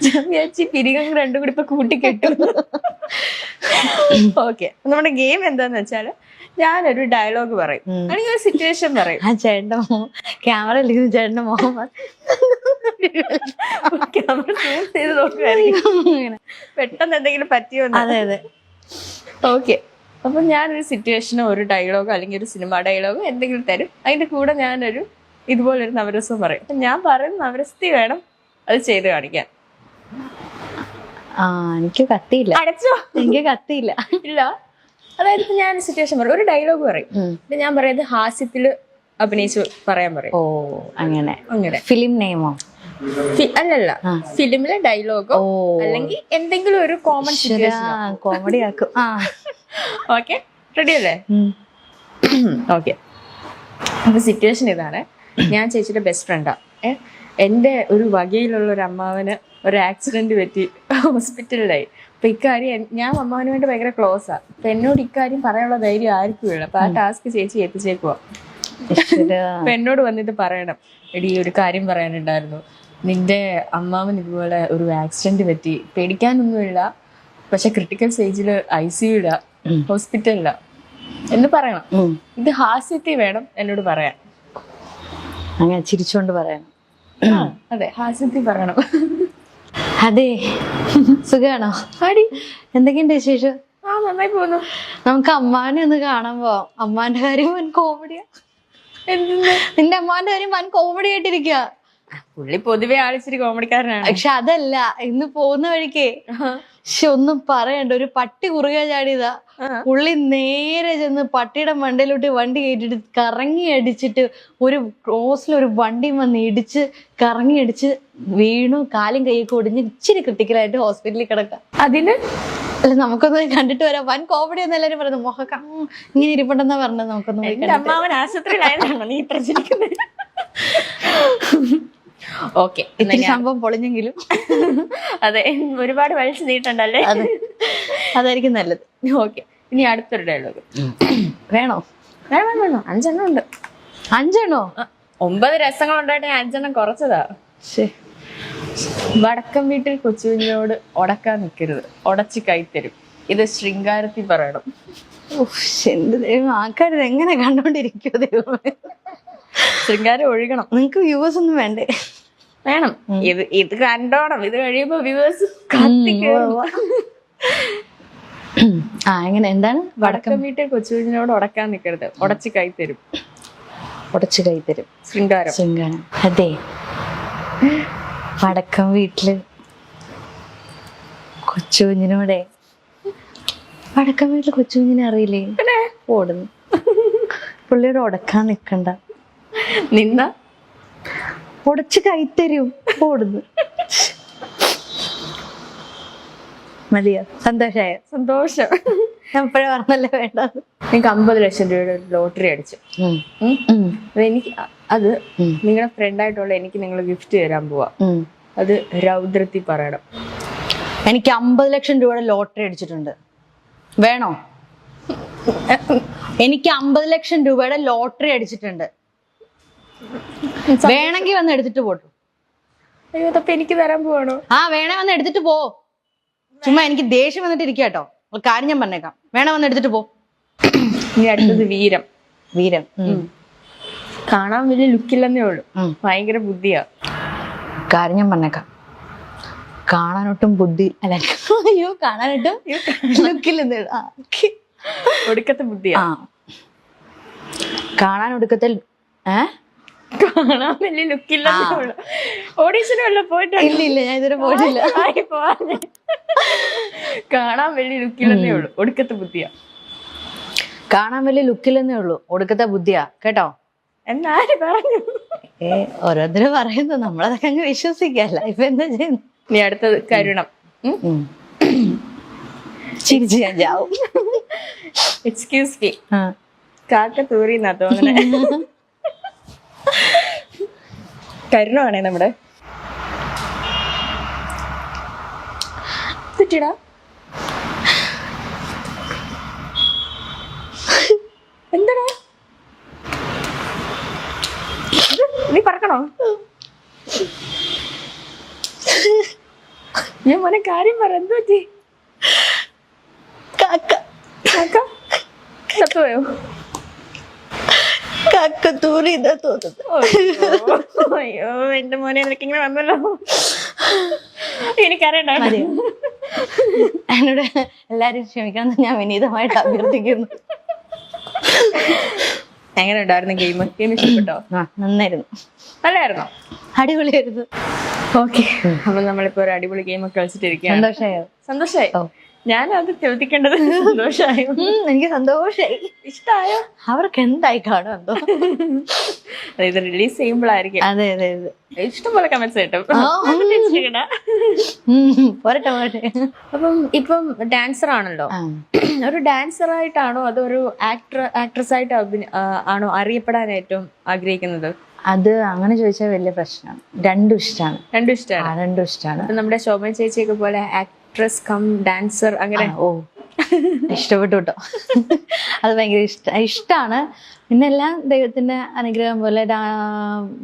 ഞാൻ വിചാരിച്ചു പിരികം രണ്ടും കൂടി ഇപ്പൊ കൂട്ടിക്കെട്ടും. ഓക്കെ, നമ്മുടെ ഗെയിം എന്താന്ന് വെച്ചാല് ഞാനൊരു ഡയലോഗ് പറയും, അല്ലെങ്കിൽ ഒരു സിറ്റുവേഷൻ പറയും. ആ ചേട്ടന്റെ ക്യാമറ ഇരിക്കുന്ന ചേട്ടന്റെ മുഖം ക്യാമറ സൂം ചെയ്ത് നോക്കുമായിരിക്കും പെട്ടെന്ന് എന്തെങ്കിലും പറ്റിയോ. അതെ അതെ. ഓക്കെ, അപ്പൊ ഞാനൊരു സിറ്റുവേഷനോ ഒരു ഡയലോഗോ അല്ലെങ്കിൽ ഒരു സിനിമ ഡയലോഗോ എന്തെങ്കിലും തരും. അതിന്റെ കൂടെ ഞാനൊരു ഇതുപോലൊരു നവരസവും പറയും. അപ്പൊ ഞാൻ പറയുന്ന നവരസത്തിൽ വേണം അത് ചെയ്ത് കാണിക്കാൻ. എനിക്ക് കത്തിയില്ല. അടച്ചോ? എനിക്ക് കത്തിയില്ല. ഇല്ല, അതായത് ഇപ്പൊ ഞാൻ സിറ്റുവേഷൻ പറയും, ഒരു ഡയലോഗ് പറയും. ഞാൻ പറയുന്നത് ഹാസ്യത്തില് അഭിനയിച്ച് പറയാൻ പറയും. ഓ അങ്ങനെ. അങ്ങനെ ഫിലിം നെയിമോ? അല്ലല്ല, ഫിലിമിലെ ഡയലോഗോ അല്ലെങ്കിൽ എന്തെങ്കിലും ഒരു കോമൺ സിറ്റുവേഷൻ. കോമഡി ആക്കും. ഓക്കെ, റെഡി അല്ലേ? ഓക്കെ, അപ്പൊ സിറ്റുവേഷൻ ഇതാണ്. ഞാൻ ചേച്ചിയുടെ ബെസ്റ്റ് ഫ്രണ്ടാ. എൻ്റെ ഒരു വകയിലുള്ള ഒരു അമ്മാവന് ഒരു ആക്സിഡന്റ് പറ്റി ഹോസ്പിറ്റലിലായി. അപ്പൊ ഇക്കാര്യം ഞാൻ അമ്മാവന് വേണ്ടി ഭയങ്കര ക്ലോസാ. അപ്പൊ എന്നോട് ഇക്കാര്യം പറയാനുള്ള ധൈര്യം ആർക്കും ഇല്ല. അപ്പൊ ആ ടാസ്ക് ചേച്ചി എത്തിച്ചേക്കുവാ. അപ്പൊ എന്നോട് വന്നിട്ട് പറയണം, എടി ഒരു കാര്യം പറയാനുണ്ടായിരുന്നു, നിന്റെ അമ്മാവൻ ഇതുപോലെ ഒരു ആക്സിഡന്റ് പറ്റി, പേടിക്കാനൊന്നുമില്ല, പക്ഷെ ക്രിട്ടിക്കൽ സ്റ്റേജില് ICU ഹോസ്പിറ്റലില എന്ന് പറയണം. ഇത് ഹാസ്യത്തിൽ വേണം എന്നോട് പറയാൻ. അങ്ങനെ ചിരിച്ചോണ്ട് പറയണം. അതെ, ഹാസ്യത്തിൽ പറയണം. അതെ, സുഖാണോ? ആടി, എന്തൊക്കെയുണ്ട് വിശേഷം? നന്നായി പോകുന്നു. നമുക്ക് അമ്മാനെ ഒന്ന് കാണാൻ പോവാം. അമ്മാന്റെ കാര്യം വൻ കോമഡിയാ. നിന്റെ അമ്മാന്റെ കാര്യം വൻ കോമഡി ആയിട്ടിരിക്കുക. പുള്ളി പൊതുവെ ആളിച്ചിരി കോമഡിക്കാരനാണ്. പക്ഷെ അതല്ല, ഇന്ന് പോകുന്ന വഴിക്കേ ഒന്നും പറയണ്ട, ഒരു പട്ടി കുറുകെ ചാടിയതാ. പുള്ളി നേരെ ചെന്ന് പട്ടിയുടെ മണ്ടയിലോട്ട് വണ്ടി കയറ്റിട്ട് കറങ്ങി അടിച്ചിട്ട് ഒരു ക്രോസിൽ ഒരു വണ്ടി വന്ന് ഇടിച്ച് കറങ്ങി അടിച്ച് വീണു. കാലും കൈയൊക്കെ ഒടിഞ്ഞ് ഇച്ചിരി ക്രിട്ടിക്കലായിട്ട് ഹോസ്പിറ്റലിൽ കിടക്കാം. അതിന് അല്ല, നമുക്കൊന്ന് കണ്ടിട്ട് വരാം. വൻ കോമഡി എന്ന് എല്ലാരും പറയുന്നത്. മുഖക്ക ഇങ്ങനെ ഇരിപ്പുണ്ടെന്നാ പറഞ്ഞത്. നമുക്കൊന്ന് അമ്മാവൻ ആശുപത്രിയിലായതാണോ നീ പ്രചരിക്കുന്നത്? ഓക്കെ, ഇത്തിരി സംഭവം പൊളിഞ്ഞെങ്കിലും അതെ, ഒരുപാട് വലിച്ചു നീട്ടണ്ടല്ലേ? അതെ, അതായിരിക്കും നല്ലത്. ഓക്കെ, ഇനി അടുത്തൊരു ഡയലോഗ് വേണോ? വേണം വേണം, 5 എണ്ണം ഉണ്ട്. 5 എണ്ണോ? 9 രസങ്ങൾ ഉണ്ടായിട്ട് 5 എണ്ണം കുറച്ചതാ. വടക്കം വീട്ടിൽ കൊച്ചുകുഞ്ഞിനോട് ഉടക്കാൻ നിൽക്കരുത്, ഉടച്ച് കൈത്തരും. ഇത് ശൃംഗാരത്തിൽ പറയണം. എന്ത് ദൈവം, ആൾക്കാർ എങ്ങനെ കണ്ടോണ്ടിരിക്കോ ദൈവമേ. ശൃംഗാരം ഒഴുകണം. നിങ്ങക്ക് വ്യൂവേഴ്സ് ഒന്നും വേണ്ടേ? വേണം. ഇത് കണ്ടോണം. ഇത് കഴിയുമ്പോ വ്യൂവേഴ്സ് എങ്ങനെ, എന്താണ്? വടക്കം വീട്ടിൽ കൊച്ചുകുഞ്ഞിനോട് ഉടക്കാൻ നിൽക്കരുത്, ഉടച്ച് കൈത്തരും. ഉടച്ച് കൈത്തരും, ശൃംഗാരം. ശൃംഗാരം. അതെ, വടക്കം വീട്ടില് കൊച്ചുകുഞ്ഞിനോടെ, വടക്കം വീട്ടില് കൊച്ചുകുഞ്ഞിനെ അറിയില്ലേ? ഓടുന്നു. പുള്ളിയോട് ഉടക്കാൻ നിക്കണ്ട, നിന്ന ഉടച്ച് കൈത്തരും. ഓടുന്നു. മതിയോ? സന്തോഷായോ? സന്തോഷം. ഞാൻ ഇപ്പഴേ പറഞ്ഞല്ലേ വേണ്ട. എനിക്ക് 50 ലക്ഷം രൂപയുടെ ലോട്ടറി അടിച്ചു. എനിക്ക് അത് നിങ്ങളുടെ ഫ്രണ്ടായിട്ടുള്ള എനിക്ക് നിങ്ങൾ ഗിഫ്റ്റ് തരാൻ പോവാ. അത് രൗദ്രത്തിൽ പറയണം. എനിക്ക് 50 ലക്ഷം രൂപയുടെ ലോട്ടറി അടിച്ചിട്ടുണ്ട്. വേണോ? എനിക്ക് 50 ലക്ഷം രൂപയുടെ ലോട്ടറി അടിച്ചിട്ടുണ്ട്. വേണമെങ്കിൽ വന്ന് എടുത്തിട്ട് പോട്ടു. അയ്യോ, അപ്പൊ എനിക്ക് തരാൻ പോവാണോ? വേണേ വന്ന് എടുത്തിട്ട് പോ. ചുമ്മാ എനിക്ക് ദേഷ്യം വന്നിട്ട് ഇരിക്കാട്ടോ. കാര്യം ഞാൻ പറഞ്ഞേക്കാം. വേണേ വന്ന് എടുത്തിട്ട് പോ. ഇനി അടുത്തത് വീരം. വീരം കാണാൻ വലിയ ലുക്കില്ലെന്നേ ഉള്ളു, ഭയങ്കര ബുദ്ധിയാ. കാര്യം ഞാൻ പറഞ്ഞേക്കാം. കാണാനൊട്ടും ബുദ്ധി അല്ല, അയ്യോ കാണാനൊട്ടും ലുക്കില്ലെന്നേ ഉള്ളു. ഒടുക്കത്തെ ബുദ്ധിയാ. കാണാൻ ഒടുക്കത്തെ കാണാൻ വലിയ ലുക്കില്ലെന്നേ ഉള്ളു. ഓഡീഷനും വല്ല പോയിട്ടില്ല? ഇല്ല, ഞാൻ ഇതുവരെ പോയിട്ടില്ല. കാണാൻ വലിയ ലുക്കില്ലെന്നേ ഉള്ളു, ഒടുക്കത്തെ ബുദ്ധിയാ. കാണാൻ വലിയ ലുക്കില്ലെന്നേ ഉള്ളു, ഒടുക്കത്തെ ബുദ്ധിയാ. കേട്ടോ? എന്നാര് പറഞ്ഞു? ഓരോരുത്തരും പറയുന്നു, നമ്മളതൊക്കെ അങ്ങ് വിശ്വസിക്കല്ല. ഇപ്പൊ എന്താ ചെയ്യുന്നു? നീ അടുത്തത് കരുണം. ചിരിച്ച് ഞാൻ ചാവും. എക്സ്ക്യൂസ് മീ, കാക്ക തൂറിന്നാ തോന്നണേ. കരുണമാണേ നമ്മുടെ. തെറ്റിടാ. എന്താടാ നീ പറക്കണോ? ഞാൻ മോനെ കാര്യം പറ, എന്ത് പറ്റി? കാക്ക ചത്തുപോയോ? കാക്ക തൂറിയതാ തോന്നുന്നു. അയ്യോ എന്റെ മോനെ, എനിക്കിങ്ങനെ വന്നല്ലോ. എനിക്കറിയണ്ട. എന്നോട് എല്ലാരും ക്ഷമിക്കണം ഞാൻ വിനീതമായിട്ട് അഭ്യർത്ഥിക്കുന്നു. എങ്ങനെ ഉണ്ടായിരുന്നു ഗെയിം? ഗെയിം ഇഷ്ടപ്പെട്ടോ? നന്നായിരുന്നു. നല്ലായിരുന്നോ? അടിപൊളിയായിരുന്നു. ഓക്കെ, അപ്പൊ നമ്മളിപ്പോ ഒരു അടിപൊളി ഗെയിം ഒക്കെ കളിച്ചിട്ടിരിക്കുകയാണ്. സന്തോഷമായോ? സന്തോഷായി. ഞാനത് ചോദിക്കേണ്ടത് സന്തോഷമായോ? എനിക്ക് സന്തോഷായി. ഇഷ്ടായോ? അവർക്ക് എന്തായി കാണും എന്തോ. ഇത് റിലീസ് ചെയ്യുമ്പോഴായിരിക്കും. അതെ അതെ അതെ, ഇഷ്ടംപോലെ കമന്റ്സ് കിട്ടും. പോരട്ടെ പോരട്ടെ. അപ്പം ഇപ്പം ഡാൻസർ ആണല്ലോ, ഒരു ഡാൻസർ ആയിട്ടാണോ അതോ ഒരു ആക്ട്രസ് ആയിട്ട് ആണോ അറിയപ്പെടാൻ ഏറ്റവും ആഗ്രഹിക്കുന്നത്? അത് അങ്ങനെ ചോദിച്ചാൽ വലിയ പ്രശ്നമാണ്. രണ്ടും ഇഷ്ടമാണ്. രണ്ടും ഇഷ്ടമാണ്. രണ്ടും ഇഷ്ടമാണ്. നമ്മുടെ ശോഭന ചേച്ചിയൊക്കെ പോലെ ആക്ട്രസ് കം ഡാൻസർ അങ്ങനെ. ഓ, ഇഷ്ടപ്പെട്ടു കേട്ടോ. അത് ഭയങ്കര ഇഷ്ടമാണ്. പിന്നെ എല്ലാം ദൈവത്തിന്റെ അനുഗ്രഹം പോലെ.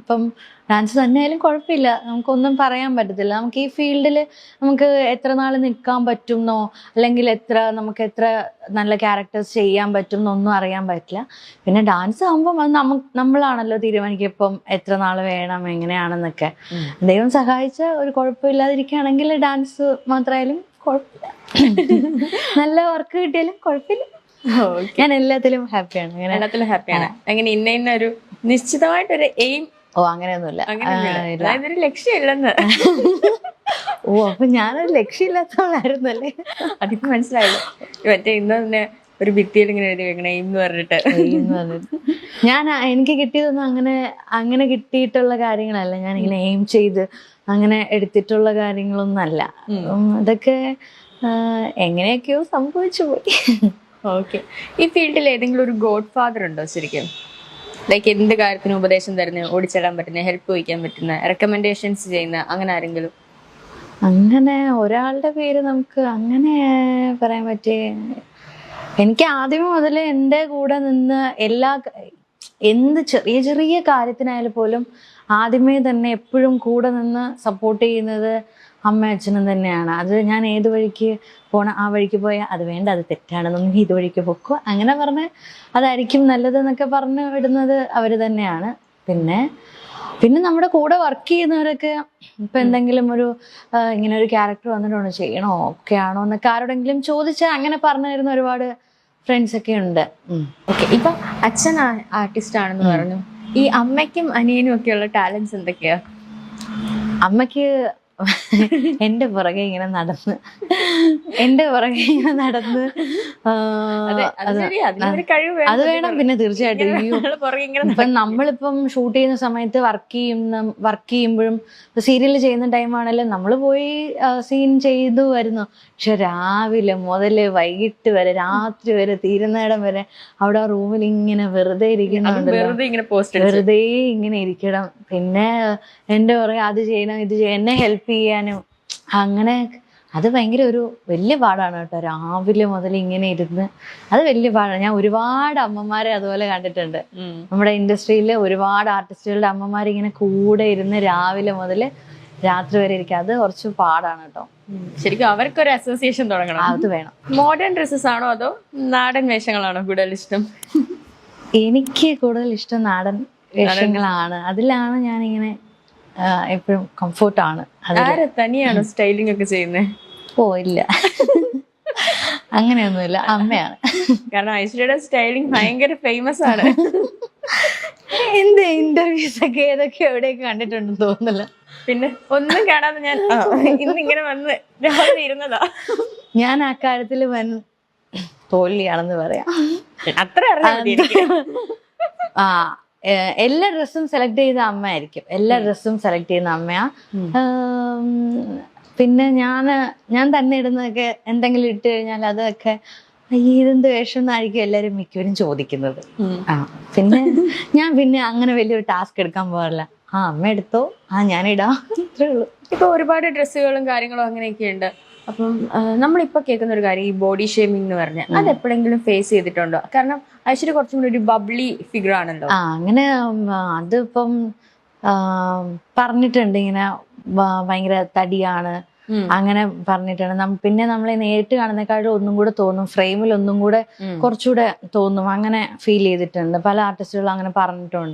ഇപ്പം ഡാൻസ് തന്നെയായാലും കുഴപ്പമില്ല, നമുക്കൊന്നും പറയാൻ പറ്റത്തില്ല. നമുക്ക് ഈ ഫീൽഡിൽ നമുക്ക് എത്ര നാൾ നിൽക്കാൻ പറ്റുമെന്നോ അല്ലെങ്കിൽ നമുക്ക് എത്ര നല്ല ക്യാരക്ടേഴ്സ് ചെയ്യാൻ പറ്റും എന്നൊന്നും അറിയാൻ പറ്റില്ല. പിന്നെ ഡാൻസ് ആകുമ്പം അത് നമ്മളാണല്ലോ തീരുമാനിക്കുക ഇപ്പം എത്ര നാൾ വേണം എങ്ങനെയാണെന്നൊക്കെ. ദൈവം സഹായിച്ച ഒരു കുഴപ്പമില്ലാതിരിക്കുകയാണെങ്കിൽ ഡാൻസ് മാത്രമായാലും കുഴപ്പമില്ല. നല്ല വർക്ക് കിട്ടിയാലും കുഴപ്പമില്ല. ഞാൻ എല്ലാത്തിലും ഹാപ്പിയാണ്. എല്ലാത്തിലും ഹാപ്പിയാണ്. അങ്ങനെ ഇന്ന ഒരു നിശ്ചിതമായിട്ടൊരു എയിം? ഓ, അങ്ങനെയൊന്നുമില്ല. അതൊരു ലക്ഷ്യമില്ലെന്ന്. ഓ, അപ്പൊ ഞാനൊരു ലക്ഷ്യമില്ലാത്തവളായിരുന്നല്ലേ? അതിപ്പോ മനസ്സിലായല്ലോ. മറ്റേ ഇന്ന് തന്നെ ഒരു ഭിത്തിയിൽ ഇങ്ങനെ എഴുതി വെക്കണേ എയിം എന്ന് പറഞ്ഞിട്ട്. എനിക്ക് കിട്ടിയതൊന്നും അങ്ങനെ കിട്ടിയിട്ടുള്ള കാര്യങ്ങളല്ല. ഞാനിങ്ങനെ എയിം ചെയ്ത് അങ്ങനെ എടുത്തിട്ടുള്ള കാര്യങ്ങളൊന്നും അല്ല. അതൊക്കെ എങ്ങനെയൊക്കെയോ സംഭവിച്ചു പോയി. ഓക്കെ, ഈ ഫീൽഡിൽ ഏതെങ്കിലും ഒരു ഗോഡ് ഫാദർ ഉണ്ടോ ശരിക്കും? ലൈക്ക് എന്ത് കാര്യത്തിനും ഉപദേശം തരുന്ന, ഓടിച്ചെല്ലാൻ പറ്റുന്ന, ഹെൽപ്പ് ചോദിക്കാൻ പറ്റുന്ന, റെക്കമെൻഡേഷൻസ് ചെയ്യുന്ന അങ്ങനെ ആരെങ്കിലും? അങ്ങനെ ഒരാളുടെ പേര് നമുക്ക് അങ്ങനെ പറയാൻ പറ്റേ. എനിക്ക് ആദ്യമേ മുതൽ എൻ്റെ കൂടെ നിന്ന് എന്ത് ചെറിയ ചെറിയ കാര്യത്തിനായാലും പോലും ആദ്യമേ തന്നെ എപ്പോഴും കൂടെ നിന്ന് സപ്പോർട്ട് ചെയ്യുന്നത് അമ്മ അച്ഛനും തന്നെയാണ്. അത് ഞാൻ ഏത് വഴിക്ക് പോകണം, ആ വഴിക്ക് പോയാൽ അത് വേണ്ട, അത് തെറ്റാണെന്നൊന്നും ഇത് വഴിക്ക് പൊക്കോ അങ്ങനെ പറഞ്ഞ് അതായിരിക്കും നല്ലതെന്നൊക്കെ പറഞ്ഞു വിടുന്നത് അവർ തന്നെയാണ്. പിന്നെ നമ്മുടെ കൂടെ വർക്ക് ചെയ്യുന്നവരൊക്കെ ഇപ്പം എന്തെങ്കിലും ഇങ്ങനെ ഒരു ക്യാരക്ടർ വന്നിട്ടുണ്ടോ, ചെയ്യണോ, ഒക്കെ ആണോ എന്നൊക്കെ ആരോടെങ്കിലും ചോദിച്ചാൽ അങ്ങനെ പറഞ്ഞു തരുന്ന ഒരുപാട് ഫ്രണ്ട്സ് ഒക്കെ ഉണ്ട്. ഓക്കെ, ഇപ്പൊ അച്ഛൻ ആർട്ടിസ്റ്റ് ആണെന്ന് പറഞ്ഞു. ഈ അമ്മയ്ക്കും അനിയനും ഒക്കെയുള്ള ടാലൻസ് എന്തൊക്കെയാ? അമ്മയ്ക്ക് എന്റെ പുറകെ ഇങ്ങനെ നടന്ന് അത് വേണം. പിന്നെ തീർച്ചയായിട്ടും ഇപ്പം നമ്മളിപ്പം ഷൂട്ട് ചെയ്യുന്ന സമയത്ത് വർക്ക് ചെയ്യുമ്പോഴും സീരിയൽ ചെയ്യുന്ന ടൈമാണെങ്കിലും നമ്മൾ പോയി സീൻ ചെയ്തു വരുന്നു. പക്ഷെ രാവിലെ മുതൽ വൈകിട്ട് വരെ രാത്രി വരെ തീരുന്നിടം വരെ അവിടെ ആ റൂമിൽ ഇങ്ങനെ വെറുതെ ഇരിക്കുന്നുണ്ടല്ലോ, വെറുതെ ഇങ്ങനെ ഇരിക്കണം. പിന്നെ എന്റെ പുറകെ അത് ചെയ്യണം ഇത് ചെയ്യണം, എന്നെ ഹെൽപ്പ് ചെയ്യാനും അങ്ങനെ. അത് ഭയങ്കര ഒരു വലിയ പാടാണ് കേട്ടോ, രാവിലെ മുതൽ ഇങ്ങനെ ഇരുന്ന്. അത് വലിയ പാടാണ്. ഞാൻ ഒരുപാട് അമ്മമാരെ അതുപോലെ കണ്ടിട്ടുണ്ട്. നമ്മുടെ ഇൻഡസ്ട്രിയിൽ ഒരുപാട് ആർട്ടിസ്റ്റുകളുടെ അമ്മമാർ ഇങ്ങനെ കൂടെ ഇരുന്ന് രാവിലെ മുതൽ രാത്രി വരെ ഇരിക്കുക. അത് കുറച്ച് പാടാണ് കേട്ടോ. ശരിക്കും അവർക്കൊരു അസോസിയേഷൻ തുടങ്ങണം. അത് വേണം. മോഡേൺ ഡ്രസ്സസ് ആണോ അതോ നാടൻ വേഷങ്ങളാണോ കൂടുതൽ ഇഷ്ടം? എനിക്ക് കൂടുതൽ ഇഷ്ടം നാടൻ വേഷങ്ങളാണ്. അതിലാണ് ഞാനിങ്ങനെ എപ്പോഴും കംഫോർട്ടാണ്. തനിയാണോ സ്റ്റൈലിംഗ് ഒക്കെ ചെയ്യുന്നത്? ഓ ഇല്ല, അങ്ങനെയൊന്നുമില്ല, അമ്മയാണ്. കാരണം ഐശ്വര്യയുടെ സ്റ്റൈലിംഗ് ഭയങ്കര ഫേമസ് ആണ്. എന്ത് ഇന്റർവ്യൂസ് ഒക്കെ ഏതൊക്കെ എവിടെയൊക്കെ കണ്ടിട്ടുണ്ടെന്ന് തോന്നുന്നില്ല. പിന്നെ ഒന്നും കാണാതെ ഞാൻ ഇന്നിങ്ങനെ വന്ന് രാവിലെ ഇരുന്നതാ. ഞാൻ ആ കാര്യത്തില് തോൽവിയാണെന്ന് പറയാം. അത്ര എല്ലാ ഡ്രസ്സും സെലക്ട് ചെയ്ത അമ്മയായിരിക്കും. എല്ലാ ഡ്രസ്സും സെലക്ട് ചെയ്യുന്ന അമ്മയാ. പിന്നെ ഞാൻ തന്നെ ഇടുന്നതൊക്കെ എന്തെങ്കിലും ഇട്ട് കഴിഞ്ഞാൽ അതൊക്കെ ഇതെന്ത് വേഷം എന്നായിരിക്കും എല്ലാവരും മിക്കവരും ചോദിക്കുന്നത്. പിന്നെ അങ്ങനെ വലിയൊരു ടാസ്ക് എടുക്കാൻ പോകാറില്ല. അമ്മ എടുത്തോ, ഞാനിടാം, ഇത്രേ ഉള്ളൂ. ഇപ്പൊ ഒരുപാട് ഡ്രസ്സുകളും കാര്യങ്ങളും അങ്ങനെയൊക്കെ ഉണ്ട്. അപ്പം നമ്മളിപ്പോ കേൾക്കുന്ന ഒരു കാര്യം, ഈ ബോഡി ഷേമിംഗ് എന്ന് പറഞ്ഞാൽ അത് എപ്പോഴെങ്കിലും ഫേസ് ചെയ്തിട്ടുണ്ടോ? കാരണം ഐശ്വര്യ കുറച്ചും കൂടി ഒരു ബബ്ലി ഫിഗർ ആണല്ലോ. അങ്ങനെ അതിപ്പം പറഞ്ഞിട്ടുണ്ട് ഇങ്ങനെ ഭയങ്കര തടിയാണ് അങ്ങനെ പറഞ്ഞിട്ടുണ്ട്. പിന്നെ നമ്മളെ നേരിട്ട് കാണുന്നേക്കാളും ഒന്നും കൂടെ തോന്നും, ഫ്രെയിമിൽ ഒന്നും കൂടെ കുറച്ചുകൂടെ തോന്നും, അങ്ങനെ ഫീൽ ചെയ്തിട്ടുണ്ട്. പല ആർട്ടിസ്റ്റുകളും അങ്ങനെ പറഞ്ഞിട്ടുണ്ട്.